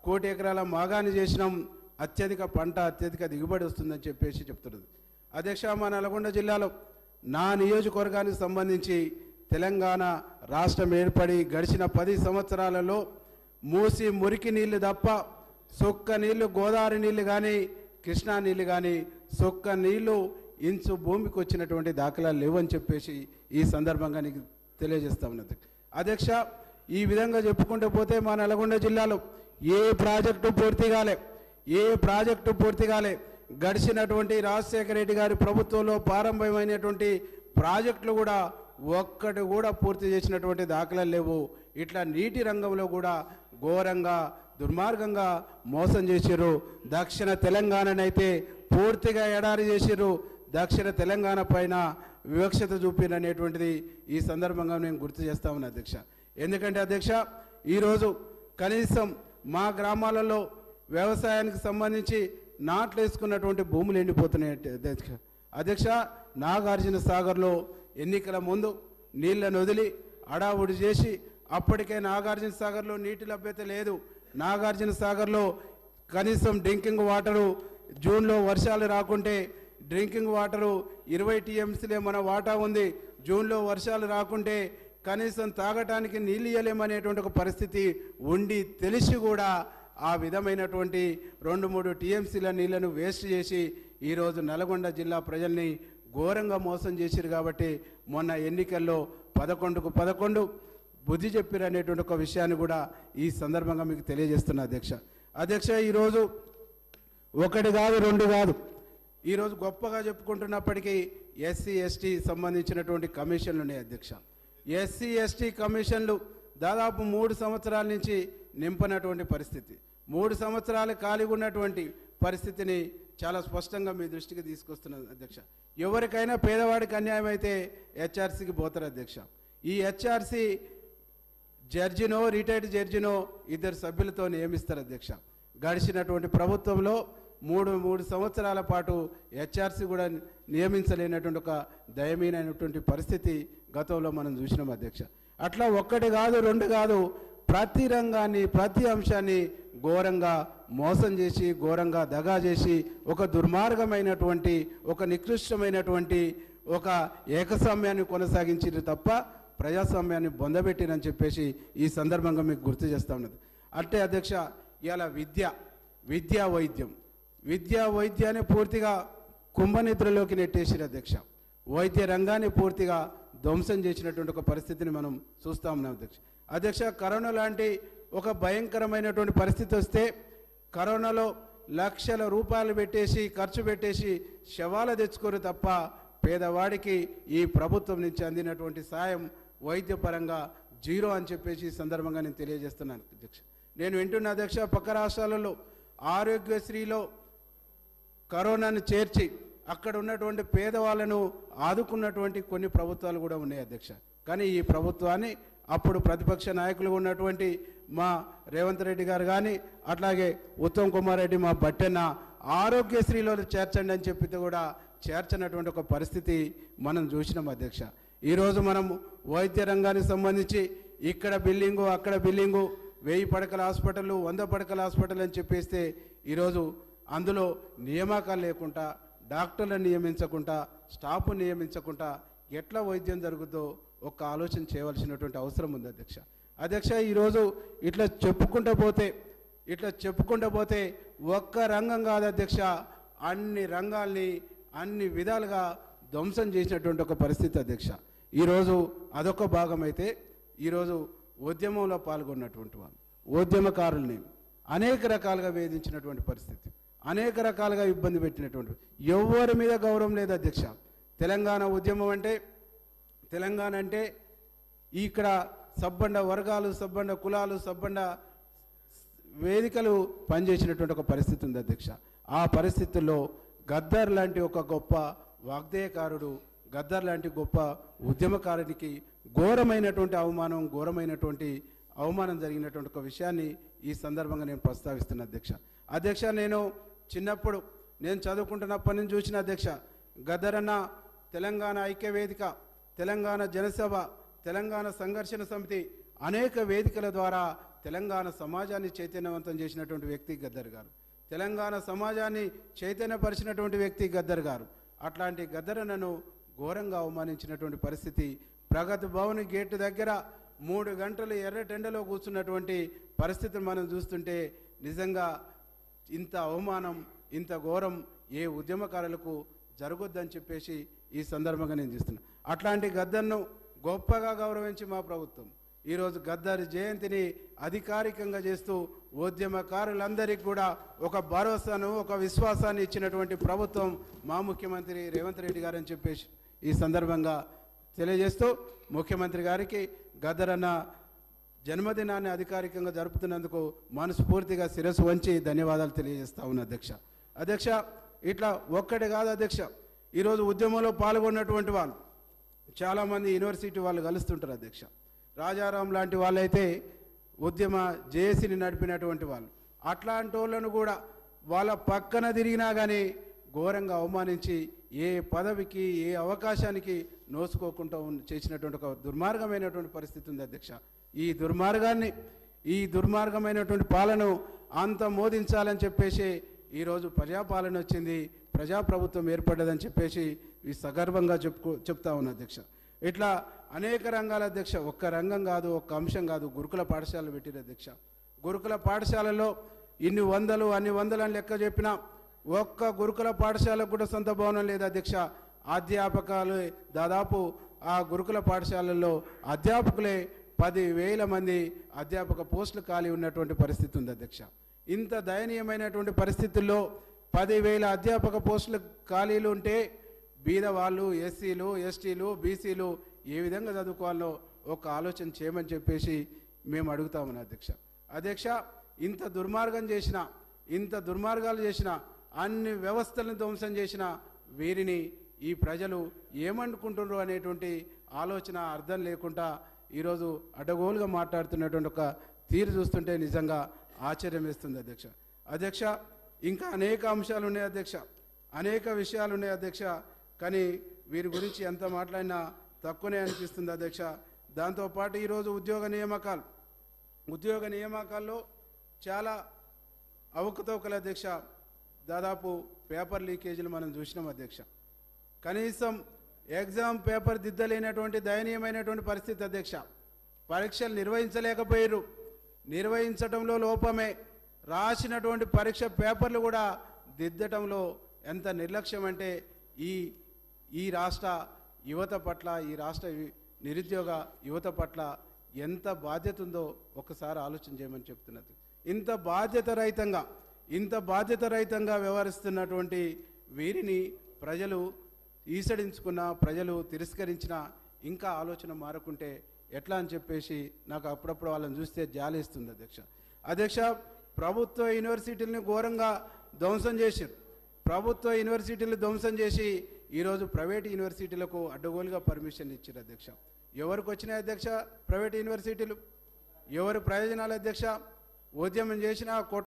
కోటి ఎకరాల మాగాని చేసినాం, అత్యధిక పంట అత్యధిక దిగుబడి వస్తుందని చెప్పేసి చెప్తున్నది. అధ్యక్ష, మా నల్గొండ జిల్లాలో నా నియోజకవర్గానికి సంబంధించి తెలంగాణ రాష్ట్రం ఏర్పడి గడిచిన 10 సంవత్సరాలలో మూసి మురికి నీళ్లు తప్ప సొక్క నీళ్లు, గోదావరి నీళ్లు కానీ కృష్ణా నీళ్లు కానీ సొక్క నీళ్లు ఇంచు భూమికి వచ్చినటువంటి దాఖలాలు లేవని చెప్పేసి ఈ సందర్భంగా నీకు తెలియజేస్తా ఉన్నది. అధ్యక్ష, ఈ విధంగా చెప్పుకుంటూ పోతే మా నల్గొండ జిల్లాలో ఏ ప్రాజెక్టు పూర్తి కాలే గడిచినటువంటి రాజశేఖర రెడ్డి గారి ప్రభుత్వంలో ప్రారంభమైనటువంటి ప్రాజెక్టులు కూడా ఒక్కటి కూడా పూర్తి చేసినటువంటి దాఖలాలు లేవు. ఇట్లా నీటి రంగంలో కూడా ఘోరంగా దుర్మార్గంగా మోసం చేశారు. దక్షిణ తెలంగాణనైతే పూర్తిగా ఎడారి చేశారు. దక్షిణ తెలంగాణ పైన వివక్షత చూపిననేటువంటిది ఈ సందర్భంగా నేను గుర్తు చేస్తా ఉన్నా అధ్యక్ష. ఎందుకంటే అధ్యక్ష, ఈరోజు కనీసం మా గ్రామాలలో వ్యవసాయానికి సంబంధించి నాట్లు వేసుకున్నటువంటి భూములు ఎండిపోతున్నాయి అధ్యక్ష. నాగార్జున సాగర్లో ఎన్నికల ముందు నీళ్లను వదిలి అడావుడి చేసి అప్పటికే నాగార్జున సాగర్లో నీటి లభ్యత లేదు. నాగార్జున సాగర్లో కనీసం డ్రింకింగ్ వాటరు జూన్లో వర్షాలు రాకుంటే డ్రింకింగ్ వాటరు 20 టీఎంసీలే మన వాటా ఉంది. జూన్లో వర్షాలు రాకుంటే కనీసం తాగటానికి నీళ్ళు ఇవ్వలేమనేటువంటి ఒక పరిస్థితి ఉండి తెలిసి కూడా ఆ విధమైనటువంటి 2-3 టీఎంసీల నీళ్లను వేస్ట్ చేసి ఈరోజు నల్గొండ జిల్లా ప్రజల్ని ఘోరంగా మోసం చేశారు. కాబట్టి మొన్న ఎన్నికల్లో 11కు 11 బుద్ధి చెప్పారు అనేటువంటి ఒక విషయాన్ని కూడా ఈ సందర్భంగా మీకు తెలియజేస్తున్నా అధ్యక్ష. ఈరోజు ఒకటి కాదు, రెండు కాదు, ఈరోజు గొప్పగా చెప్పుకుంటున్నప్పటికీ ఎస్సీ ఎస్టీ సంబంధించినటువంటి కమిషన్లు ఉన్నాయి అధ్యక్ష. ఎస్సీ ఎస్టీ కమిషన్లు దాదాపు 3 సంవత్సరాల నుంచి నింపనటువంటి పరిస్థితి, 3 సంవత్సరాలు ఖాళీగా ఉన్నటువంటి పరిస్థితిని చాలా స్పష్టంగా మీ దృష్టికి తీసుకొస్తున్నది అధ్యక్ష. ఎవరికైనా పేదవాడికి అన్యాయం అయితే హెచ్ఆర్సీకి పోతారు అధ్యక్ష. ఈ హెచ్ఆర్సీ జడ్జినో రిటైర్డ్ జడ్జినో 2 సభ్యులతో నియమిస్తారు అధ్యక్ష. గడిచినటువంటి ప్రభుత్వంలో 3 సంవత్సరాల పాటు హెచ్ఆర్సీ కూడా నియమించలేనటువంటి ఒక దయనీయమైనటువంటి పరిస్థితి గతంలో మనం చూసినాం అధ్యక్ష. అట్లా ఒక్కటి కాదు, రెండు కాదు, ప్రతి రంగాన్ని ప్రతి అంశాన్ని ఘోరంగా మోసం చేసి ఘోరంగా దగా చేసి ఒక దుర్మార్గమైనటువంటి ఒక నికృష్టమైనటువంటి ఒక ఏకస్వామ్యాన్ని కొనసాగించారు తప్ప ప్రజాస్వామ్యాన్ని బొందబెట్టినని చెప్పేసి ఈ సందర్భంగా మీకు గుర్తు చేస్తూ ఉన్నది. అంటే అధ్యక్ష, ఇలా విద్యా వైద్యాన్ని పూర్తిగా కుంభనిద్రలోకి నెట్టేసారు అధ్యక్ష. వైద్య రంగాన్ని పూర్తిగా ధ్వంసం చేసినటువంటి ఒక పరిస్థితిని మనం చూస్తూ ఉన్నాం అధ్యక్ష. కరోనా లాంటి ఒక భయంకరమైనటువంటి పరిస్థితి వస్తే కరోనాలో లక్షల రూపాయలు ఖర్చు పెట్టేసి శవాలు తెచ్చుకోరు తప్ప పేదవాడికి ఈ ప్రభుత్వం నుంచి అందినటువంటి సాయం వైద్యపరంగా జీరో అని చెప్పేసి ఈ సందర్భంగా నేను తెలియజేస్తున్నాను అధ్యక్ష. నేను వింటున్న అధ్యక్ష, పక్క రాష్ట్రాలలో ఆరోగ్యశ్రీలో కరోనాను చేర్చి అక్కడ ఉన్నటువంటి పేదవాళ్ళను ఆదుకున్నటువంటి కొన్ని ప్రభుత్వాలు కూడా ఉన్నాయి అధ్యక్ష. కానీ ఈ ప్రభుత్వాన్ని అప్పుడు ప్రతిపక్ష నాయకులు ఉన్నటువంటి మా రేవంత్ రెడ్డి గారు కానీ అట్లాగే ఉత్తమ్ కుమార్ రెడ్డి మా బట్టెన్న ఆరోగ్యశ్రీలో చేర్చండి అని చెప్పితే కూడా చేర్చనటువంటి ఒక పరిస్థితి మనం చూసినాం అధ్యక్ష. ఈరోజు మనం వైద్య రంగానికి సంబంధించి ఇక్కడ బిల్డింగు అక్కడ బిల్డింగు 1000 పడకల హాస్పిటల్ 100 పడకల హాస్పిటల్ అని చెప్పేస్తే ఈరోజు అందులో నియామకాలు లేకుండా డాక్టర్లను నియమించకుండా స్టాఫ్ నియమించకుండా ఎట్లా వైద్యం జరుగుతుందో ఒక ఆలోచన చేయవలసినటువంటి అవసరం ఉంది అధ్యక్ష. ఈరోజు ఇట్లా చెప్పుకుంటూ పోతే ఒక్క రంగం కాదు అధ్యక్ష, అన్ని రంగాల్ని అన్ని విధాలుగా ధ్వంసం చేసినటువంటి ఒక పరిస్థితి అధ్యక్ష. ఈరోజు అదొక భాగం అయితే ఈరోజు ఉద్యమంలో పాల్గొన్నటువంటి వాళ్ళు ఉద్యమకారుల్ని అనేక రకాలుగా వేధించినటువంటి పరిస్థితి, అనేక రకాలుగా ఇబ్బంది పెట్టినటువంటి ఎవరి మీద గౌరవం లేదు అధ్యక్ష. తెలంగాణ ఉద్యమం అంటే తెలంగాణ అంటే ఇక్కడ సబ్బండ వర్గాలు సబ్బండ కులాలు సబ్బండ వేదికలు పనిచేసినటువంటి ఒక పరిస్థితి ఉంది అధ్యక్ష. ఆ పరిస్థితుల్లో గద్దర్ లాంటి ఒక గొప్ప వాగ్దేయకారుడు, గద్దర్ లాంటి గొప్ప ఉద్యమకారునికి ఘోరమైనటువంటి అవమానం జరిగినటువంటి ఒక విషయాన్ని ఈ సందర్భంగా నేను ప్రస్తావిస్తున్నా అధ్యక్ష. నేను చిన్నప్పుడు నేను చదువుకుంటున్నప్పటి నుంచి చూసిన అధ్యక్ష, గద్దర్ అన్న తెలంగాణ ఐక్యవేదిక, తెలంగాణ జనసభ, తెలంగాణ సంఘర్షణ సమితి అనేక వేదికల ద్వారా తెలంగాణ సమాజాన్ని చైతన్యవంతం చేసినటువంటి వ్యక్తి గద్దర్ గారు. తెలంగాణ సమాజాన్ని చైతన్యపరిచినటువంటి వ్యక్తి గద్దర్ గారు. అట్లాంటి గద్దరనను ఘోరంగా అవమానించినటువంటి పరిస్థితి. ప్రగతి భవన్ గేటు దగ్గర 3 గంటలు ఎర్రటెండలో కూర్చున్నటువంటి పరిస్థితిని మనం చూస్తుంటే నిజంగా ఇంత అవమానం, ఇంత ఘోరం ఏ ఉద్యమకారులకు జరగొద్దని చెప్పేసి ఈ సందర్భంగా నేను చూస్తున్నాను. అట్లాంటి గద్దర్ను గొప్పగా గౌరవించి మా ప్రభుత్వం ఈరోజు గద్దర్ జయంతిని అధికారికంగా చేస్తూ ఉద్యమకారులందరికీ కూడా ఒక భరోసాను, ఒక విశ్వాసాన్ని ఇచ్చినటువంటి ప్రభుత్వం మా ముఖ్యమంత్రి రేవంత్ రెడ్డి గారు అని చెప్పేసి ఈ సందర్భంగా తెలియజేస్తూ ముఖ్యమంత్రి గారికి గద్దర్ అన్న జన్మదినాన్ని అధికారికంగా జరుపుతున్నందుకు మనస్ఫూర్తిగా శిరస్సు వంచి ధన్యవాదాలు తెలియజేస్తా ఉన్నా అధ్యక్ష. ఇట్లా ఒక్కటి కాదు అధ్యక్ష, ఈరోజు ఉద్యమంలో పాల్గొన్నటువంటి వాళ్ళు చాలామంది యూనివర్సిటీ వాళ్ళు కలుస్తుంటారు అధ్యక్ష. రాజారాం లాంటి వాళ్ళైతే ఉద్యమ జేఏసీని నడిపినటువంటి వాళ్ళు. అట్లాంటి వాళ్ళను కూడా వాళ్ళ పక్కన తిరిగినా కానీ ఘోరంగా అవమానించి ఏ పదవికి ఏ అవకాశానికి నోసుకోకుండా చేసినటువంటి ఒక దుర్మార్గమైనటువంటి పరిస్థితి ఉంది అధ్యక్ష. ఈ దుర్మార్గమైనటువంటి పాలన అంత మోదించాలని చెప్పేసి ఈరోజు ప్రజాపాలన వచ్చింది, ప్రజాప్రభుత్వం ఏర్పడ్డదని చెప్పేసి ఈ సగర్వంగా చెప్తా ఉన్నా అధ్యక్ష. ఇట్లా అనేక రంగాల అధ్యక్ష, ఒక్క రంగం కాదు, ఒక్క అంశం కాదు, గురుకుల పాఠశాలలు పెట్టిన అధ్యక్ష. గురుకుల పాఠశాలలో ఇన్ని వందలు అన్ని వందలు అని లెక్క చెప్పినా ఒక్క గురుకుల పాఠశాలకు కూడా సొంత భవనం లేదు అధ్యక్ష. అధ్యాపకాలు దాదాపు ఆ గురుకుల పాఠశాలల్లో అధ్యాపకులే 10,000 మంది అధ్యాపక పోస్టులు ఖాళీ ఉన్నటువంటి పరిస్థితి ఉంది అధ్యక్ష. ఇంత దయనీయమైనటువంటి పరిస్థితుల్లో 10,000 అధ్యాపక పోస్టులు ఖాళీలు ఉంటే బీదవాళ్ళు, ఎస్సీలు, ఎస్టీలు, బీసీలు ఏ విధంగా చదువుకోవాలో ఒక ఆలోచన చేయమని చెప్పేసి మేము అడుగుతామని అధ్యక్ష. ఇంత దుర్మార్గాలు చేసిన అన్ని వ్యవస్థలను ధ్వంసం చేసిన వీరిని ఈ ప్రజలు ఏమనుకుంటున్నారు అనేటువంటి ఆలోచన అర్థం లేకుండా ఈరోజు అడ్డగోలుగా మాట్లాడుతున్నటువంటి ఒక తీరు చూస్తుంటే నిజంగా ఆశ్చర్యం వేస్తుంది అధ్యక్ష. ఇంకా అనేక అంశాలు ఉన్నాయి అధ్యక్ష, అనేక విషయాలు ఉన్నాయి అధ్యక్ష. కానీ వీరి గురించి ఎంత మాట్లాడినా తక్కువనే అనిపిస్తుంది అధ్యక్ష. దాంతోపాటు ఈరోజు ఉద్యోగ నియామకాల్లో చాలా అవకతవకలు అధ్యక్ష. దాదాపు పేపర్ లీకేజీలు మనం చూసినాం అధ్యక్ష. కనీసం ఎగ్జామ్ పేపర్ దిద్దలేనటువంటి దయనీయమైనటువంటి పరిస్థితి అధ్యక్ష. పరీక్షలు నిర్వహించలేకపోయారు, నిర్వహించడంలో లోపమే, రాసినటువంటి పరీక్ష పేపర్లు కూడా దిద్దటంలో ఎంత నిర్లక్ష్యం అంటే ఈ రాష్ట్ర యువత పట్ల, ఈ రాష్ట్ర నిరుద్యోగ యువత పట్ల ఎంత బాధ్యత ఉందో ఒకసారి ఆలోచన చేయమని చెప్తున్నది. ఇంత బాధ్యత రహితంగా వ్యవహరిస్తున్నటువంటి వీరిని ప్రజలు ఈసడించుకున్న, ప్రజలు తిరస్కరించిన, ఇంకా ఆలోచన మారకుంటే ఎట్లా అని చెప్పేసి నాకు అప్పుడప్పుడు వాళ్ళని చూస్తే జాలేస్తుంది అధ్యక్ష. ప్రభుత్వ యూనివర్సిటీలని ఘోరంగా ధ్వంసం చేశారు. ప్రభుత్వ యూనివర్సిటీలు ధ్వంసం చేసి ఈరోజు ప్రైవేట్ యూనివర్సిటీలకు అడ్డగోలుగా పర్మిషన్ ఇచ్చారు అధ్యక్ష. ఎవరికి వచ్చినాయి అధ్యక్ష ప్రైవేట్ యూనివర్సిటీలు? ఎవరి ప్రయోజనాలు అధ్యక్ష? ఉద్యమం చేసినా